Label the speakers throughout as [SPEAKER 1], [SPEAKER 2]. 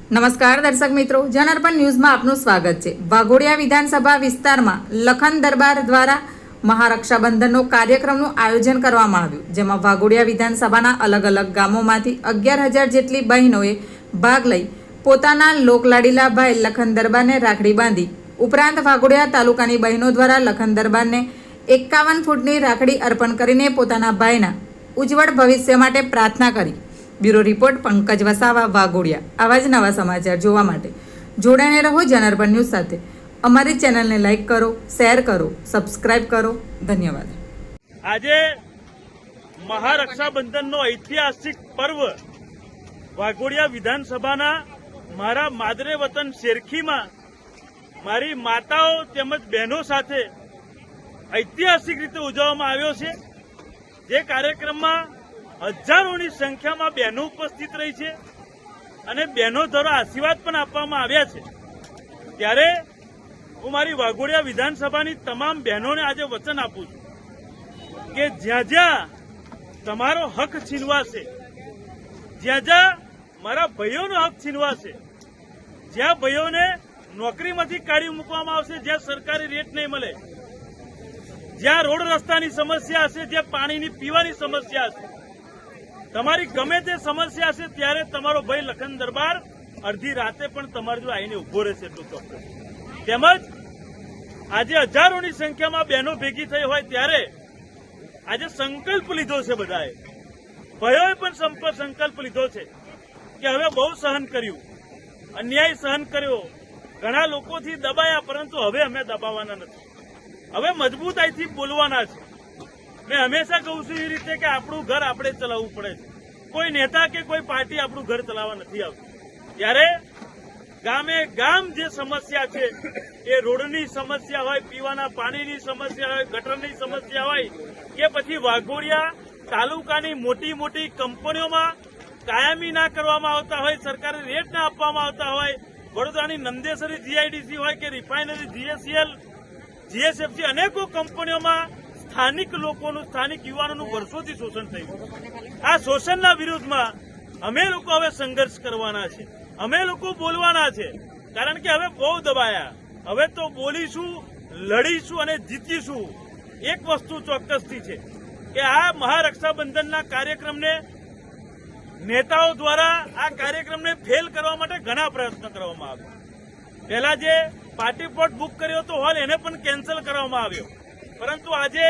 [SPEAKER 1] નમસ્કાર દર્શક મિત્રો, જનઅર્પણ ન્યૂઝમાં આપનું સ્વાગત છે। વાઘોડિયા વિધાનસભા વિસ્તારમાં લખન દરબાર દ્વારા મહારક્ષાબંધનનો કાર્યક્રમનું આયોજન કરવામાં આવ્યું, જેમાં વાઘોડિયા વિધાનસભાના અલગ અલગ ગામોમાંથી 11,000 જેટલી બહેનોએ ભાગ લઈ પોતાના લોકલાડીલા ભાઈ લખન દરબારને રાખડી બાંધી। ઉપરાંત વાઘોડિયા તાલુકાની બહેનો દ્વારા લખન દરબારને 51 ફૂટની રાખડી અર્પણ કરીને પોતાના ભાઈના ઉજ્જવળ ભવિષ્ય માટે પ્રાર્થના કરી। Bureau report Pankaj Vasava, Waghodia. આવા જ નવા સમાચાર જોવા માટે જોડાઈને રહો જનઅર્પણ ન્યૂઝ સાથે। અમારી ચેનલને લાઈક કરો, શેર કરો, સબસ્ક્રાઇબ કરો। ધન્યવાદ।
[SPEAKER 2] આજે મહારક્ષાબંધનનો ઐતિહાસિક પર્વ વાઘોડિયા વિધાનસભાના મારા માદરે વતન શેરખીમાં મારી માતાઓ તેમજ બહેનો સાથે ઐતિહાસિક રીતે ઉજવવામાં આવ્યો છે। જે કાર્યક્રમમાં હજારોની સંખ્યામાં બહેનો ઉપસ્થિત રહી છે અને બહેનો દ્વારા આશીર્વાદ પણ આપવામાં આવ્યા છે। ત્યારે હું મારી વાઘોડિયા વિધાનસભાની તમામ બહેનોને આજે વચન આપું છું કે જ્યાં જ્યાં તમારો હક છીનવાશે, જ્યાં જ્યાં મારા ભાઈઓનો હક છીનવાશે, જ્યાં ભાઈઓને નોકરીમાંથી કાઢી મૂકવામાં આવશે, જ્યાં સરકારી રેટ નહીં મળે, જ્યાં રોડ રસ્તાની સમસ્યા હશે, જ્યાં પાણીની પીવાની સમસ્યા હશે, તમારી ગમે તે સમસ્યા હશે, ત્યારે તમારો ભાઈ લખન દરબાર અડધી રાતે પણ તમારી જો આવીને ઉભો રહેશે એટલું ચોક્કસ। તેમજ આજે હજારોની સંખ્યામાં બહેનો ભેગી થઈ હોય ત્યારે આજે સંકલ્પ લીધો છે, બધાએ ભાઈઓએ પણ સંકલ્પ લીધો છે કે હવે બહુ સહન કર્યું, અન્યાય સહન કર્યો, ઘણા લોકોથી દબાયા, પરંતુ હવે અમે દબાવવાના નથી, હવે મજબૂતાઈથી બોલવાના છે। મેં હંમેશા કહું છું એ રીતે કે આપણું ઘર આપણે ચલાવવું પડે છે, કોઈ નેતા કે કોઈ પાર્ટી આપણું ઘર ચલાવવા નથી આવતી। ત્યારે ગામે ગામ જે સમસ્યા છે, એ રોડની સમસ્યા હોય, પીવાના પાણીની સમસ્યા હોય, ગટરની સમસ્યા હોય, કે પછી વાઘોડિયા તાલુકાની મોટી મોટી કંપનીઓમાં કાયમી ના કરવામાં આવતા હોય, સરકારી રેટ ના આપવામાં આવતા હોય, વડોદરાની નંદેસરી જીઆઈડીસી હોય કે રિફાઇનરી જીએસસીએલ, જીએસએફસી, અનેકો કંપનીઓમાં સ્થાનિક લોકોનું, સ્થાનિક યુવાનોનું વર્ષોથી શોષણ થયું। આ શોષણના વિરુદ્ધમાં અમે લોકો હવે સંઘર્ષ કરવાના છે, અમે લોકો બોલવાના છે, કારણ કે હવે બહુ દબાયા, હવે તો બોલીશું, લડીશું અને જીતીશું। એક વસ્તુ ચોક્કસથી છે કે આ મહારક્ષાબંધનના કાર્યક્રમને નેતાઓ દ્વારા આ કાર્યક્રમને ફેલ કરવા માટે ઘણા પ્રયત્નો કરવામાં આવ્યા। પહેલા જે પાર્ટી પ્લોટ બુક કર્યો હતો હોલ, એને પણ કેન્સલ કરવામાં આવ્યો, પરંતુ આજે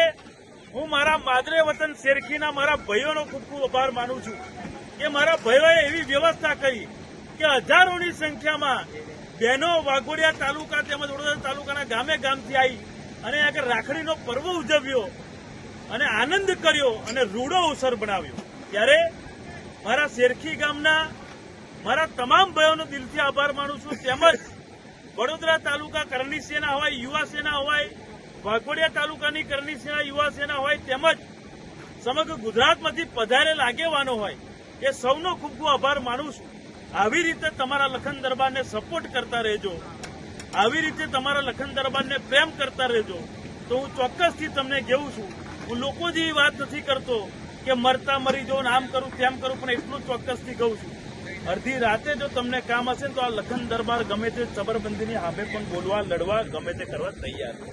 [SPEAKER 2] હું મારા માદરે વતન શેરખીના મારા ભાઈઓનો ખૂબ ખૂબ આભાર માનું છું કે મારા ભાઈઓએ એવી વ્યવસ્થા કરી કે હજારોની સંખ્યામાં બહેનો વાઘોડિયા તાલુકા તેમજ વડોદરા તાલુકાના ગામે ગામથી આવી અને આગળ રાખડીનો પર્વ ઉજવ્યો અને આનંદ કર્યો અને રૂડો અવસર બનાવ્યો। ત્યારે મારા શેરખી ગામના મારા તમામ ભાઈઓનો દિલથી આભાર માનું છું। તેમજ વડોદરા તાલુકા કરણી સેના હોય, યુવા સેના હોય, વાઘોડિયા તાલુકાની કરણી સેના, યુવા સેના હોય, તેમજ સમગ્ર ગુજરાતમાંથી પધારેલ આગેવાનો હોય, એ સૌનો ખૂબ ખૂબ આભાર માનું છું। આવી રીતે તમારા લખન દરબારને સપોર્ટ કરતા રહેજો, આવી રીતે તમારા લખન દરબારને પ્રેમ કરતા રહેજો, તો હું ચોક્કસથી તમને કહેવું છું, હું લોકો જેવી વાત નથી કરતો કે મરતા મરી જાઉં, આમ કરું તેમ કરું, પણ એટલું ચોક્કસથી કહું છું, અડધી રાતે જો તમને કામ હશે તો આ લખન દરબાર ગમે તે સબરબંધીની સામે પણ બોલવા, લડવા, ગમે તે કરવા તૈયાર છે।